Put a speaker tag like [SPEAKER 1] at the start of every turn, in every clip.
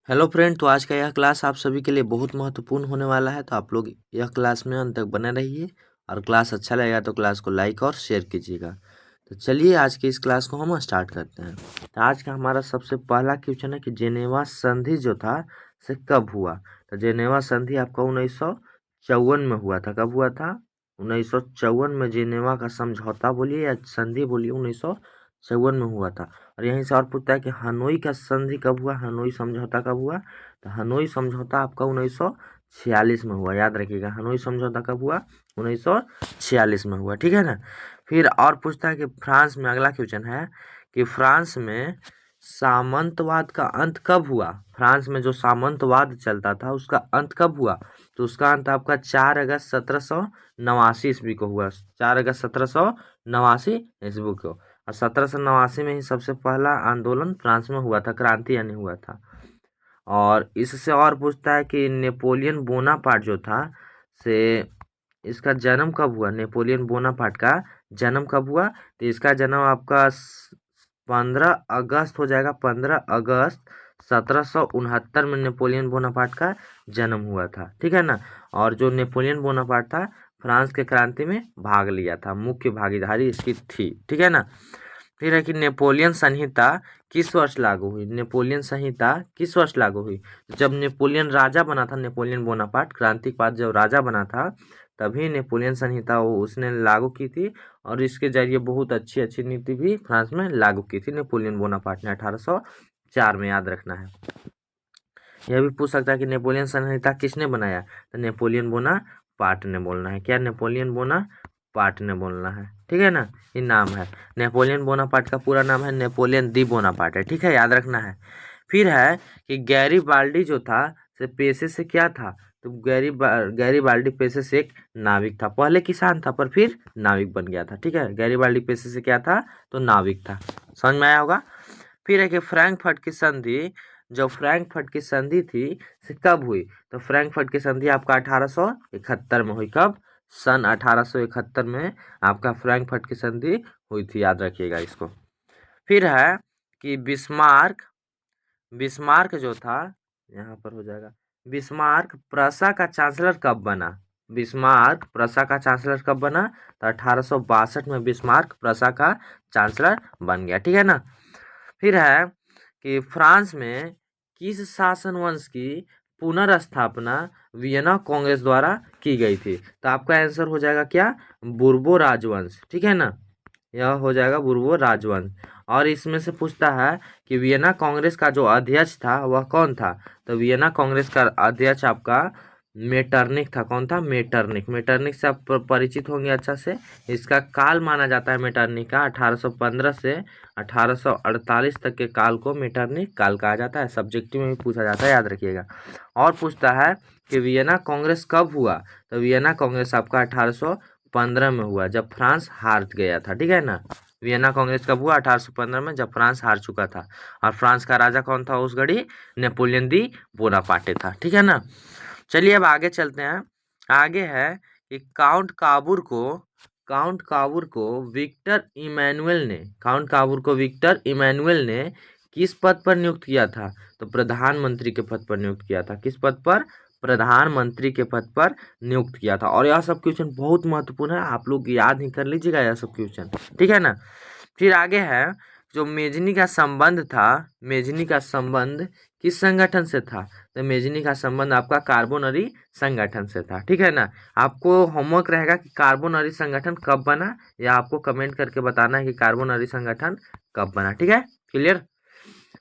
[SPEAKER 1] Hello friend, तो आज का यह क्लास आप सभी के लिए बहुत महत्वपूर्ण होने वाला है। तो आप लोग यह क्लास में अंत तक बने रहिए और क्लास अच्छा लगेगा तो क्लास को लाइक और शेयर कीजिएगा। तो चलिए आज की इस क्लास को हम स्टार्ट करते हैं। तो आज का हमारा सबसे पहला क्वेश्चन है कि जेनेवा संधि जो था से कब हुआ। तो जेनेवा संधि आपका 1954 में हुआ था। कब हुआ था? 1954 में जेनेवा का समझौता बोलिए या संधि बोलिए, 1954 में हुआ था। और यहीं से और पूछता है कि हनोई का संधि कब हुआ, हनोई समझौता कब हुआ। तो हनोई समझौता आपका 1946 में हुआ। याद रखिएगा, हनोई समझौता कब हुआ? 1946 में हुआ। ठीक है ना। फिर और पूछता है कि फ्रांस में, अगला क्वेश्चन है कि फ्रांस में सामंतवाद का अंत कब हुआ। फ्रांस में जो सामंतवाद चलता था उसका अंत कब हुआ? तो उसका अंत आपका 4 अगस्त 1789 ईस्वी को हुआ। 4 अगस्त 1789 ईस्वी को। और 1789 में ही सबसे पहला आंदोलन फ्रांस में हुआ था, क्रांति यानी हुआ था। और इससे और पूछता है कि नेपोलियन बोनापार्ट जो था से इसका जन्म कब हुआ। नेपोलियन बोनापार्ट का जन्म कब हुआ? तो इसका जन्म आपका 15 अगस्त हो जाएगा। 15 अगस्त 1769 में नेपोलियन बोनापार्ट का जन्म हुआ था। ठीक है ना। और जो नेपोलियन बोनापार्ट था फ्रांस के क्रांति में भाग लिया था, मुख्य भागीदारी इसकी थी। ठीक है ना। फिर है कि नेपोलियन संहिता किस वर्ष लागू हुई। नेपोलियन संहिता किस वर्ष लागू हुई? जब नेपोलियन राजा बना था, नेपोलियन बोनापार्ट क्रांति के बाद जब राजा बना था तभी नेपोलियन संहिता वो उसने लागू की थी। और इसके जरिए बहुत अच्छी अच्छी नीति भी फ्रांस में लागू की थी नेपोलियन बोनापार्ट ने 1804 में। याद रखना है। यह भी पूछ सकता है कि नेपोलियन संहिता किसने बनाया। तो नेपोलियन बोनापार्ट ने बोलना है। क्या? नेपोलियन बोनापार्ट ने बोलना है। ठीक है ना। ये नाम है। नेपोलियन बोनापार्ट का पूरा नाम है नेपोलियन दी बोनापार्ट है। ठीक है, याद रखना है। फिर है कि गैरीबाल्डी जो था से पेशे से क्या था। तो गैरीबाल्डी पेशे से एक नाविक था। पहले किसान था पर फिर नाविक बन गया था। ठीक है, गैरीबाल्डी पेशे से क्या था? तो नाविक था। समझ में आया होगा। फिर है कि फ्रैंकफर्ट की संधि, जो फ्रैंकफर्ट की संधि थी से कब हुई। तो फ्रैंकफर्ट की संधि आपका 1871 में हुई। कब? सन 1871 में आपका फ्रैंकफर्ट की संधि हुई थी। याद रखिएगा इसको। फिर है कि बिस्मार्क, बिस्मार्क जो था, यहाँ पर हो जाएगा, बिस्मार्क प्रसा का चांसलर कब बना। बिस्मार्क प्रसा का चांसलर कब बना? तो 1862 में बिस्मार्क प्रसा का चांसलर बन गया। ठीक है ना। फिर है कि फ्रांस में किस शासन वंश की पुनर्स्थापना वियना कांग्रेस द्वारा की गई थी। तो आपका आंसर हो जाएगा क्या? बुर्बो राजवंश। ठीक है ना। यह हो जाएगा बुर्बो राजवंश। और इसमें से पूछता है कि वियना कांग्रेस का जो अध्यक्ष था वह कौन था। तो वियना कांग्रेस का अध्यक्ष आपका मेटरनिक था। कौन था? मेटरनिक। मेटरनिक से आप परिचित होंगे अच्छा से। इसका काल माना जाता है मेटरनिक का 1815 से 1848 तक के काल को मेटरनिक काल कहा जाता है। सब्जेक्टिव में भी पूछा जाता है, याद रखिएगा। और पूछता है कि वियना कांग्रेस कब हुआ। तो वियना कांग्रेस आपका 1815 में हुआ, जब फ्रांस हार गया था। ठीक है ना। वियना कांग्रेस कब हुआ? 1815 में, जब फ्रांस हार चुका था। और फ्रांस का राजा कौन था उस घड़ी? नेपोलियन दी बोनापार्टे था। ठीक है ना। चलिए अब आगे चलते हैं। आगे है कि काउंट काबूर को विक्टर इमैनुअल ने, काउंट काबूर को विक्टर इमैनुअल ने किस पद पर नियुक्त किया था। तो प्रधानमंत्री के पद पर नियुक्त किया था। किस पद पर? प्रधानमंत्री के पद पर नियुक्त किया था। और यह सब क्वेश्चन बहुत महत्वपूर्ण है, आप लोग याद ही कर लीजिएगा यह सब क्वेश्चन। ठीक है ना। फिर आगे है जो मेजनी का संबंध था, मेजनी का संबंध किस संगठन से था। तो मेजनी का संबंध आपका कार्बोनरी संगठन से था। ठीक है ना। आपको होमवर्क रहेगा कि कार्बोनरी संगठन कब बना, या आपको कमेंट करके बताना है कि कार्बोनरी संगठन कब बना। ठीक है, क्लियर।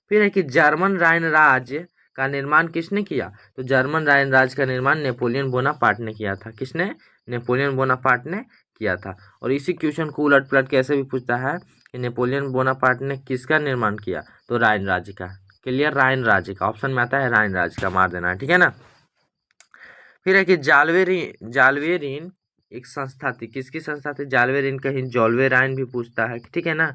[SPEAKER 1] फिर है कि जर्मन राइन राज्य का निर्माण किसने किया। तो जर्मन राइन राज्य का निर्माण नेपोलियन बोनापार्ट ने किया था। किसने? नेपोलियन बोनापार्ट ने किया था। और इसी क्वेश्चन को उलट पलट कैसे भी पूछता है कि नेपोलियन बोनापार्ट ने किसका निर्माण किया। तो राइन राज्य का। क्लियर, राइन राज्य का ऑप्शन में आता है, राइन राज्य का मार देना है। ठीक है ना। फिर है कि जालवेरिन एक संस्था थी। किसकी संस्था थी? जालवेरिन। कहीं जॉल्वे राइन भी पूछता है। ठीक है ना।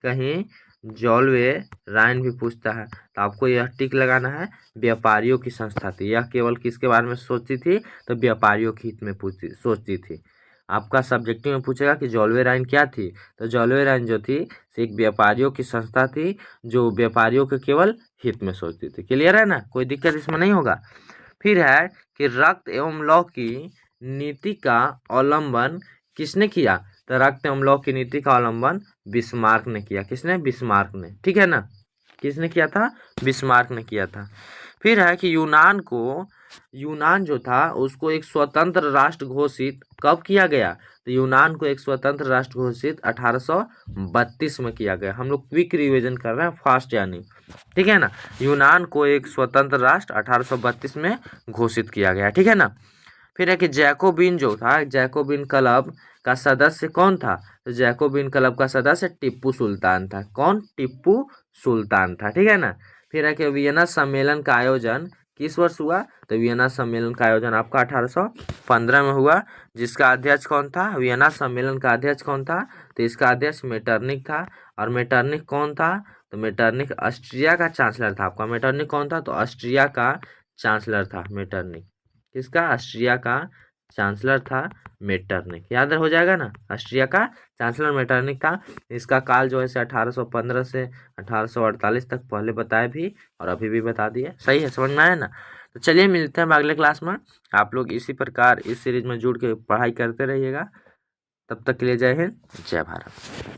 [SPEAKER 1] कहीं जॉल्वे राइन भी पूछता है तो आपको यह टिक लगाना है, व्यापारियों की संस्था थी। यह केवल किसके बारे में सोचती थी? तो व्यापारियों के हित में सोचती थी। आपका सब्जेक्टिव में पूछेगा कि जोल्वेराइन क्या थी, तो जोल्वेराइन जो थी एक व्यापारियों की संस्था थी जो व्यापारियों के केवल हित में सोचती थी। क्लियर है ना, कोई दिक्कत इसमें नहीं होगा। फिर है कि रक्त एवं लौह की नीति का अवलंबन किसने किया, तो रक्त एवं लौह की नीति का अवलंबन बिस्मार्क ने किया। किसने? बिस्मार्क ने। ठीक है ना, किसने किया था? बिस्मार्क ने किया था। फिर है कि यूनान जो था उसको एक स्वतंत्र राष्ट्र घोषित कब किया गया, तो यूनान को एक स्वतंत्र राष्ट्र घोषित 1832 में किया गया। हम लोग क्विक रिवीजन कर रहे हैं, फास्ट यानी, ठीक है ना। यूनान को एक स्वतंत्र राष्ट्र 1832 में घोषित किया गया, ठीक है ना। फिर है कि जैकोबिन जो था, जैकोबिन क्लब का सदस्य कौन था, तो जैकोबिन क्लब का सदस्य टिप्पू सुल्तान था। कौन? टिप्पू सुल्तान था, ठीक है ना। फिर है कि वियना सम्मेलन का आयोजन किस वर्ष हुआ, तो वियना सम्मेलन का आयोजन आपका 1815 में हुआ। जिसका अध्यक्ष कौन था? वियना सम्मेलन का अध्यक्ष कौन था, तो इसका अध्यक्ष मेटरनिक था। और मेटरनिक कौन था, तो मेटरनिक ऑस्ट्रिया का चांसलर था। आपका मेटरनिक कौन था, तो ऑस्ट्रिया का चांसलर था मेटरनिक। किसका? ऑस्ट्रिया का चांसलर था मेटरनिक। याद हो जाएगा ना, ऑस्ट्रिया का चांसलर मेटरनिक था। इसका काल जो है 1815 से 1848 तक पहले बताए भी और अभी भी बता दिए। सही है, समझ में आया ना। तो चलिए मिलते हैं अगले क्लास में। आप लोग इसी प्रकार इस सीरीज में जुड़ के पढ़ाई करते रहिएगा। तब तक के लिए जय हिंद, जय भारत।